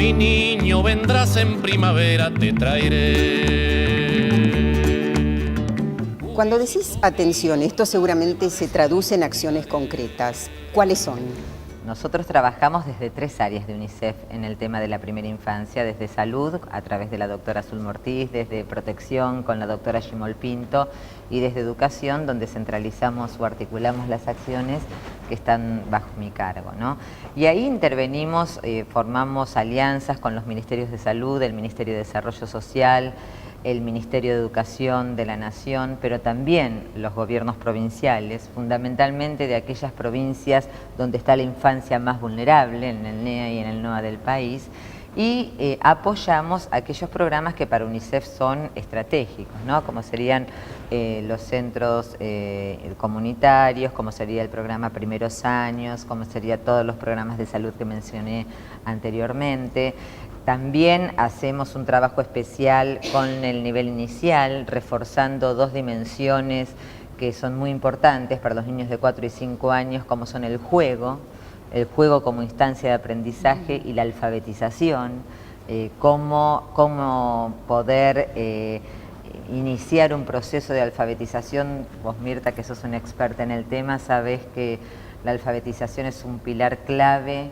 Mi niño, vendrás en primavera, te traeré. Cuando decís atención, esto seguramente se traduce en acciones concretas. ¿Cuáles son? Nosotros trabajamos desde 3 áreas de UNICEF en el tema de la primera infancia, desde salud, a través de la doctora Zulma Ortiz, desde protección con la doctora Gimol Pinto y desde educación, donde centralizamos o articulamos las acciones que están bajo mi cargo, ¿no? Y ahí intervenimos, formamos alianzas con los ministerios de salud, el Ministerio de Desarrollo Social, el Ministerio de Educación de la Nación, pero también los gobiernos provinciales, fundamentalmente de aquellas provincias donde está la infancia más vulnerable, en el NEA y en el NOA del país, y apoyamos aquellos programas que para UNICEF son estratégicos, ¿no? Como serían los centros comunitarios, como sería el programa Primeros Años, como serían todos los programas de salud que mencioné anteriormente. También hacemos un trabajo especial con el nivel inicial, reforzando 2 dimensiones que son muy importantes para los niños de 4 y 5 años, como son el juego como instancia de aprendizaje y la alfabetización, cómo poder iniciar un proceso de alfabetización. Vos, Mirta, que sos una experta en el tema, sabés que la alfabetización es un pilar clave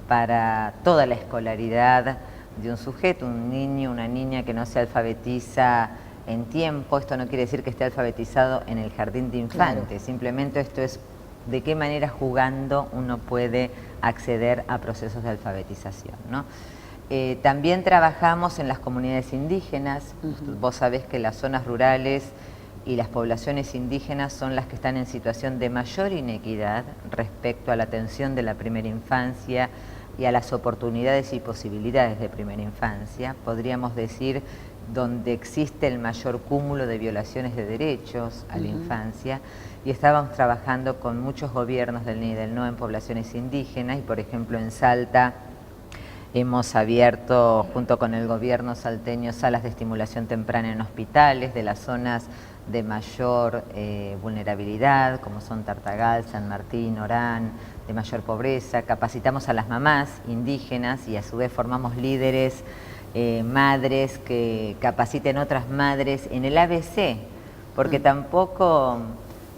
para toda la escolaridad de un sujeto, un niño, una niña que no se alfabetiza en tiempo. Esto no quiere decir que esté alfabetizado en el jardín de infantes, claro. Simplemente esto es de qué manera jugando uno puede acceder a procesos de alfabetización, ¿no? También trabajamos en las comunidades indígenas. Vos sabés que las zonas rurales y las poblaciones indígenas son las que están en situación de mayor inequidad respecto a la atención de la primera infancia y a las oportunidades y posibilidades de primera infancia. Podríamos decir donde existe el mayor cúmulo de violaciones de derechos a la infancia, y estábamos trabajando con muchos gobiernos del NI y del NOA en poblaciones indígenas, y por ejemplo en Salta hemos abierto junto con el gobierno salteño salas de estimulación temprana en hospitales de las zonas de mayor vulnerabilidad, como son Tartagal, San Martín, Orán, de mayor pobreza. Capacitamos a las mamás indígenas y a su vez formamos líderes, madres que capaciten otras madres en el ABC, porque tampoco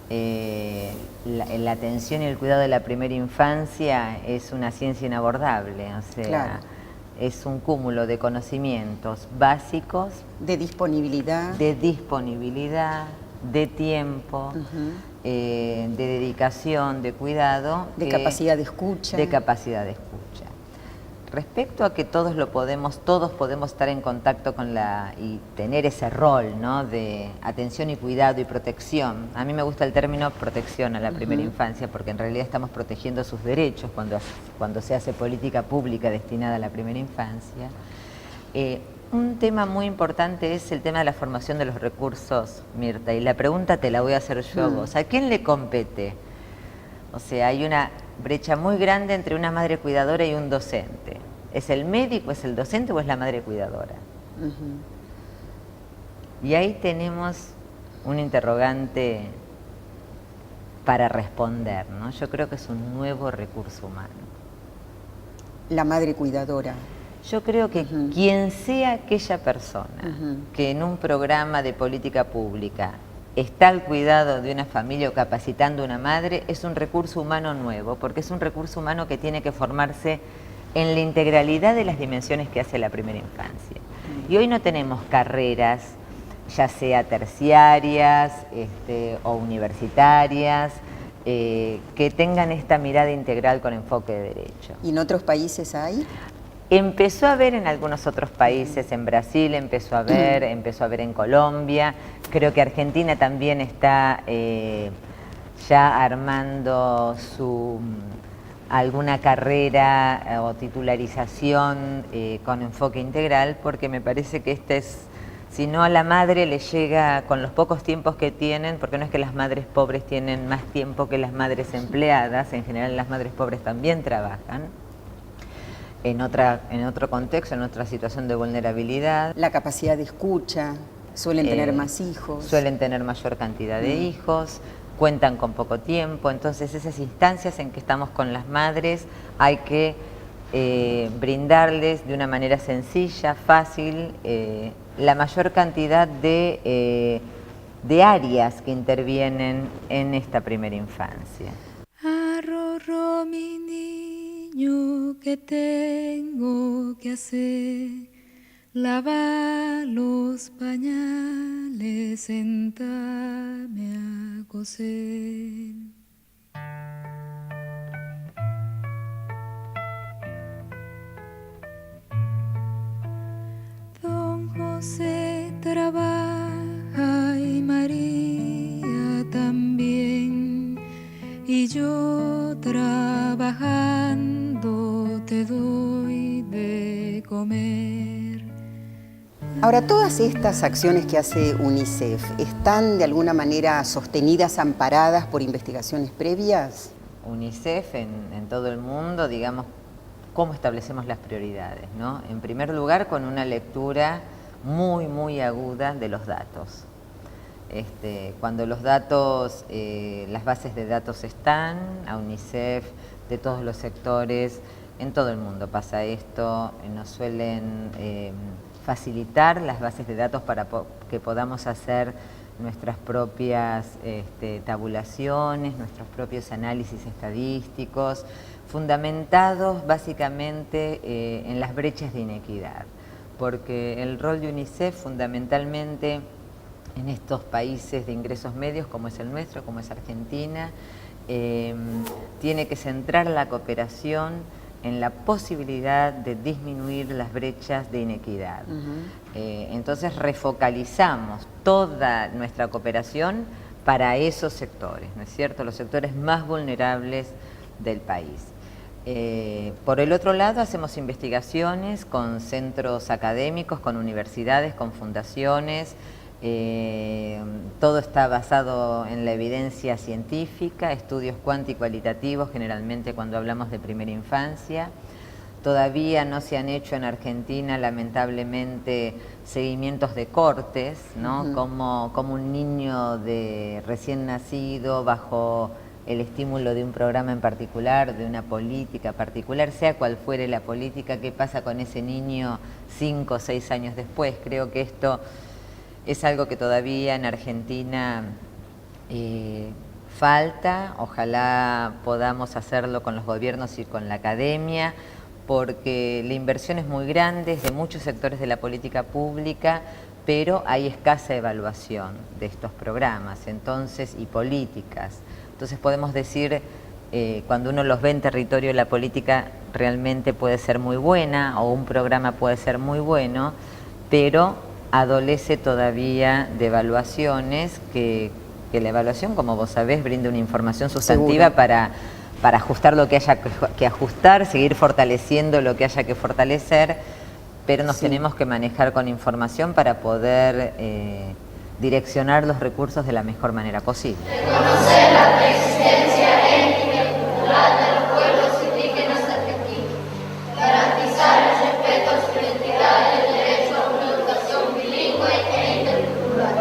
la atención y el cuidado de la primera infancia es una ciencia inabordable, o sea, claro. Es un cúmulo de conocimientos básicos, de disponibilidad, de tiempo, de dedicación, de cuidado, de capacidad de escucha. Respecto a que todos podemos estar en contacto con y tener ese rol, ¿no?, de atención y cuidado y protección. A mí me gusta el término protección a la primera infancia, porque en realidad estamos protegiendo sus derechos cuando se hace política pública destinada a la primera infancia. Un tema muy importante es el tema de la formación de los recursos, Mirta, y la pregunta te la voy a hacer yo a vos. ¿A quién le compete? O sea, hay una brecha muy grande entre una madre cuidadora y un docente. ¿Es el médico, es el docente o es la madre cuidadora? Y ahí tenemos un interrogante para responder, ¿no? Yo creo que es un nuevo recurso humano. La madre cuidadora. Yo creo que quien sea aquella persona que en un programa de política pública está al cuidado de una familia o capacitando a una madre, es un recurso humano nuevo, porque es un recurso humano que tiene que formarse en la integralidad de las dimensiones que hace la primera infancia. Y hoy no tenemos carreras, ya sea terciarias o universitarias, que tengan esta mirada integral con enfoque de derecho. ¿Y en otros países hay? Empezó a haber en algunos otros países, en Brasil empezó a haber en Colombia. Creo que Argentina también está ya armando alguna carrera o titularización con enfoque integral, porque me parece que si no a la madre le llega con los pocos tiempos que tienen, porque no es que las madres pobres tienen más tiempo que las madres empleadas, en general las madres pobres también trabajan. En otro contexto, en otra situación de vulnerabilidad. La capacidad de escucha, suelen tener más hijos. Suelen tener mayor cantidad de hijos, cuentan con poco tiempo, entonces esas instancias en que estamos con las madres hay que brindarles de una manera sencilla, fácil, la mayor cantidad de áreas que intervienen en esta primera infancia. Arrorró mi niño, ¿qué tengo que hacer? Lavar los pañales, sentarme a coser. Don José trabaja y María también, y yo trabajando te doy de comer. Ahora, todas estas acciones que hace UNICEF, ¿están de alguna manera sostenidas, amparadas por investigaciones previas? UNICEF en todo el mundo, digamos, ¿cómo establecemos las prioridades, ¿no? En primer lugar, con una lectura muy, muy aguda de los datos. Cuando los datos, las bases de datos están, a UNICEF, de todos los sectores, en todo el mundo pasa esto, nos suelen facilitar las bases de datos para que podamos hacer nuestras propias tabulaciones, nuestros propios análisis estadísticos, fundamentados básicamente en las brechas de inequidad, porque el rol de UNICEF fundamentalmente en estos países de ingresos medios como es el nuestro, como es Argentina, tiene que centrar la cooperación en la posibilidad de disminuir las brechas de inequidad. Entonces refocalizamos toda nuestra cooperación para esos sectores, ¿no es cierto? Los sectores más vulnerables del país. Por el otro lado, hacemos investigaciones con centros académicos, con universidades, con fundaciones. Todo está basado en la evidencia científica, estudios cuantitativos generalmente cuando hablamos de primera infancia. Todavía no se han hecho en Argentina, lamentablemente, seguimientos de cortes, ¿no? Como un niño recién nacido bajo el estímulo de un programa en particular, de una política particular, sea cual fuere la política, qué pasa con ese niño 5 o 6 años después. Creo que esto es algo que todavía en Argentina falta. Ojalá podamos hacerlo con los gobiernos y con la academia, porque la inversión es muy grande, es de muchos sectores de la política pública, pero hay escasa evaluación de estos programas y políticas. Entonces podemos decir, cuando uno los ve en territorio, la política realmente puede ser muy buena o un programa puede ser muy bueno, pero adolece todavía de evaluaciones que la evaluación, como vos sabés, brinda una información sustantiva para ajustar lo que haya que ajustar, seguir fortaleciendo lo que haya que fortalecer, pero nos tenemos que manejar con información para poder direccionar los recursos de la mejor manera posible. Reconocer la preexistencia étnica y cultural de los pueblos indígenas argentinos, garantizar el respeto a su identidad y el derecho a una educación bilingüe e intercultural,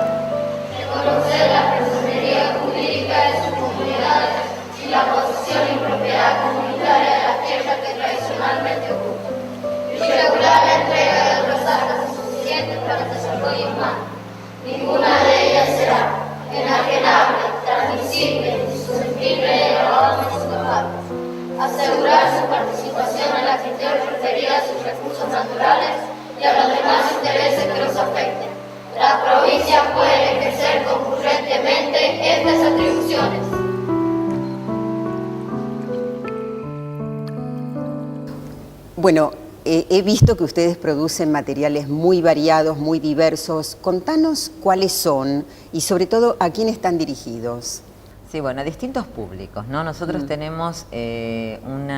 reconocer la personería jurídica de sus comunidades y la posesión y propiedad comunitaria de las tierras que tradicionalmente ocupan, y regular la entrega de otras arcas suficientes para el desarrollo humano. Ninguna de ellas será enajenable, transmisible, susceptible de gravamen intocables. Asegurar su participación en la gestión referida a sus recursos naturales y a los demás intereses que los afecten. La provincia puede ejercer concurrentemente estas atribuciones. Bueno, he visto que ustedes producen materiales muy variados, muy diversos. Contanos cuáles son y sobre todo a quién están dirigidos. Sí, bueno, a distintos públicos, ¿no? Nosotros tenemos un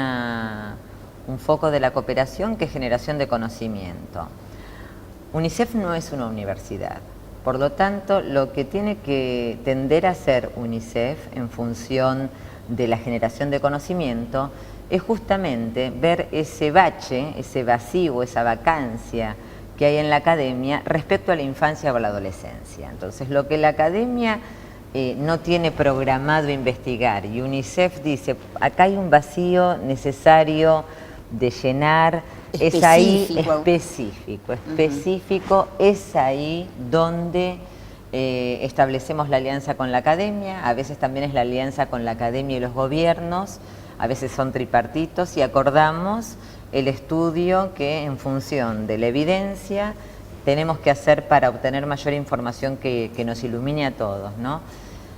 foco de la cooperación que es generación de conocimiento. UNICEF no es una universidad, por lo tanto, lo que tiene que tender a hacer UNICEF en función de la generación de conocimiento es justamente ver ese bache, ese vacío, esa vacancia que hay en la academia respecto a la infancia o la adolescencia. Entonces, lo que la academia no tiene programado investigar y UNICEF dice, acá hay un vacío necesario de llenar, es ahí Específico. específico, es ahí donde establecemos la alianza con la academia, a veces también es la alianza con la academia y los gobiernos, a veces son tripartitos y acordamos el estudio que en función de la evidencia tenemos que hacer para obtener mayor información que nos ilumine a todos, ¿no?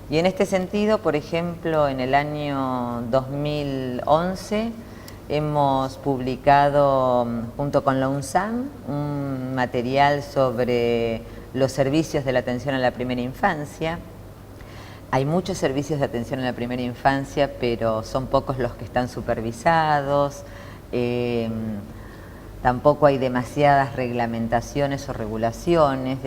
Y en este sentido, por ejemplo, en el año 2011 hemos publicado junto con la UNSAM un material sobre los servicios de la atención a la primera infancia. Hay muchos servicios de atención a la primera infancia, pero son pocos los que están supervisados. Tampoco hay demasiadas reglamentaciones o regulaciones.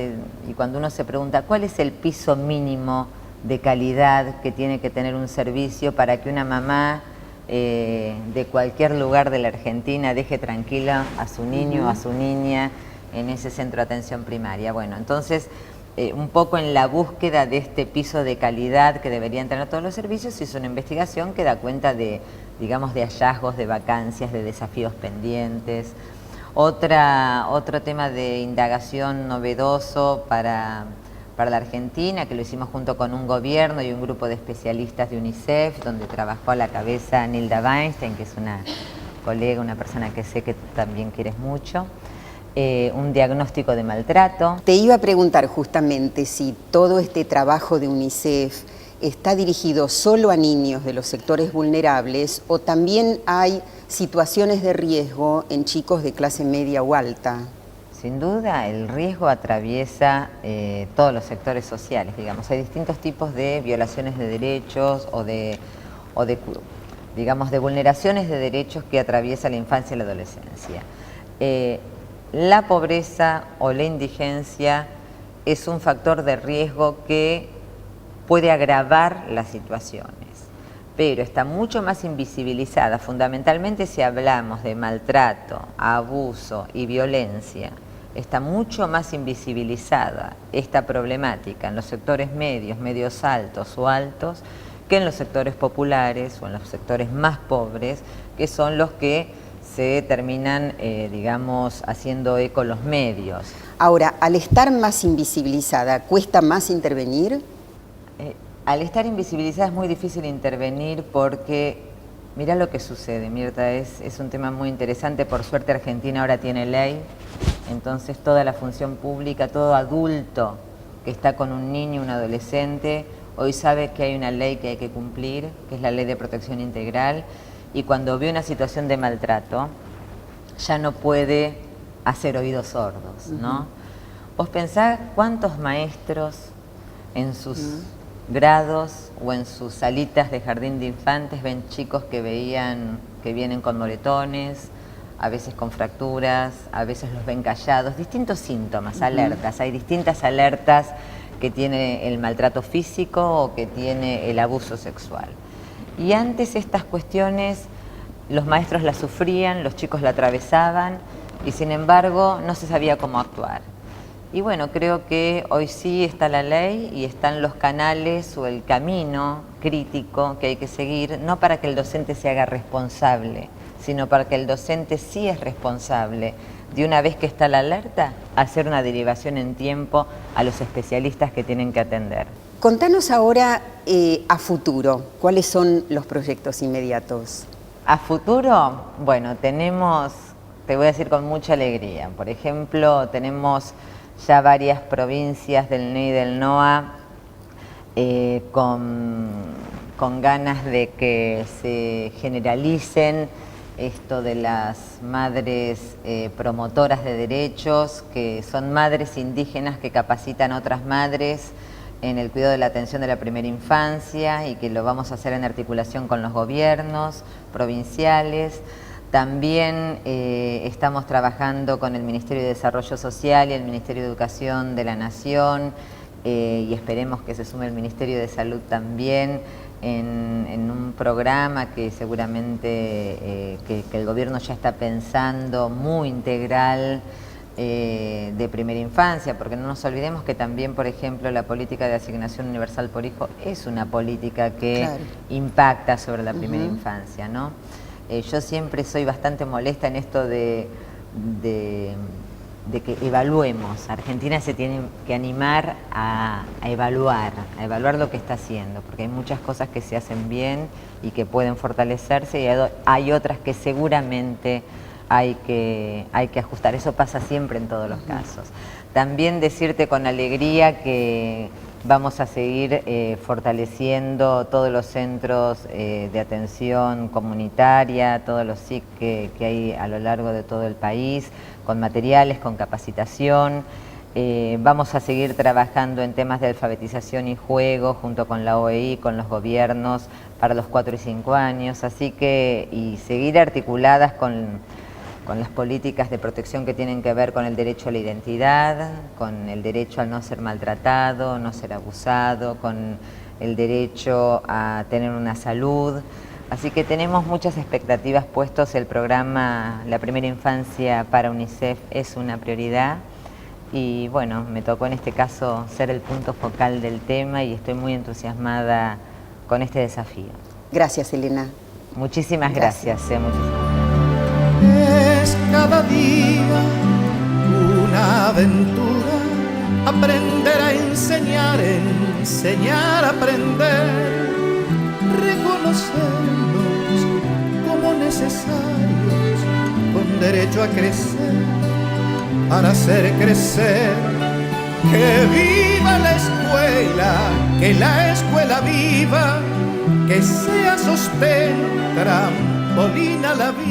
Y cuando uno se pregunta cuál es el piso mínimo de calidad que tiene que tener un servicio para que una mamá de cualquier lugar de la Argentina deje tranquila a su niño o a su niña en ese centro de atención primaria. Bueno, entonces un poco en la búsqueda de este piso de calidad que deberían tener todos los servicios, se hizo una investigación que da cuenta de, digamos, de hallazgos, de vacancias, de desafíos pendientes. Otro tema de indagación novedoso para la Argentina, que lo hicimos junto con un gobierno y un grupo de especialistas de UNICEF, donde trabajó a la cabeza Nilda Weinstein, que es una colega, una persona que sé que también quieres mucho. Un diagnóstico de maltrato. Te iba a preguntar justamente si todo este trabajo de UNICEF está dirigido solo a niños de los sectores vulnerables o también hay situaciones de riesgo en chicos de clase media o alta. Sin duda, el riesgo atraviesa todos los sectores sociales, digamos. Hay distintos tipos de violaciones de derechos o de vulneraciones de derechos que atraviesa la infancia y la adolescencia. La pobreza o la indigencia es un factor de riesgo que puede agravar las situaciones, pero está mucho más invisibilizada, fundamentalmente si hablamos de maltrato, abuso y violencia. Está mucho más invisibilizada esta problemática en los sectores medios, medios altos o altos, que en los sectores populares o en los sectores más pobres, que son los que se terminan, digamos, haciendo eco los medios. Ahora, al estar más invisibilizada, ¿cuesta más intervenir? Al estar invisibilizada es muy difícil intervenir porque, mirá lo que sucede, Mirta, es un tema muy interesante. Por suerte Argentina ahora tiene ley, entonces toda la función pública, todo adulto que está con un niño, un adolescente, hoy sabe que hay una ley que hay que cumplir, que es la Ley de Protección Integral, y cuando ve una situación de maltrato, ya no puede hacer oídos sordos, ¿no? Vos pensás cuántos maestros en sus grados o en sus salitas de jardín de infantes ven chicos que vienen con moretones, a veces con fracturas, a veces los ven callados, distintos síntomas, alertas. Hay distintas alertas que tiene el maltrato físico o que tiene el abuso sexual. Y antes estas cuestiones los maestros las sufrían, los chicos la atravesaban y sin embargo no se sabía cómo actuar. Y bueno, creo que hoy sí está la ley y están los canales o el camino crítico que hay que seguir, no para que el docente se haga responsable, sino para que el docente sí es responsable de una vez que está la alerta, hacer una derivación en tiempo a los especialistas que tienen que atender. Contanos ahora a futuro, ¿cuáles son los proyectos inmediatos? A futuro, bueno, tenemos, te voy a decir con mucha alegría, por ejemplo, tenemos ya varias provincias del NEI y del NOA con ganas de que se generalicen esto de las madres promotoras de derechos, que son madres indígenas que capacitan a otras madres en el cuidado de la atención de la primera infancia y que lo vamos a hacer en articulación con los gobiernos provinciales. También estamos trabajando con el Ministerio de Desarrollo Social y el Ministerio de Educación de la Nación y esperemos que se sume el Ministerio de Salud también en un programa que seguramente que el gobierno ya está pensando muy integral de primera infancia, porque no nos olvidemos que también, por ejemplo, la política de asignación universal por hijo es una política que impacta sobre la primera infancia, ¿no? Yo siempre soy bastante molesta en esto de que evaluemos. Argentina se tiene que animar a evaluar lo que está haciendo, porque hay muchas cosas que se hacen bien y que pueden fortalecerse, y hay otras que seguramente hay que ajustar. Eso pasa siempre en todos los casos. También decirte con alegría que vamos a seguir fortaleciendo todos los centros de atención comunitaria, todos los SIC que hay a lo largo de todo el país, con materiales, con capacitación. Vamos a seguir trabajando en temas de alfabetización y juego junto con la OEI, con los gobiernos para los 4 y 5 años, así que, y seguir articuladas con las políticas de protección que tienen que ver con el derecho a la identidad, con el derecho a no ser maltratado, no ser abusado, con el derecho a tener una salud. Así que tenemos muchas expectativas puestos. El programa La Primera Infancia para UNICEF es una prioridad y bueno, me tocó en este caso ser el punto focal del tema y estoy muy entusiasmada con este desafío. Gracias, Elena. Muchísimas gracias. Muchísimas gracias. Es cada día una aventura, aprender a enseñar, enseñar a aprender, reconocernos como necesarios, con derecho a crecer, para hacer crecer. Que viva la escuela, que la escuela viva, que sea sostén, trampolín a la vida.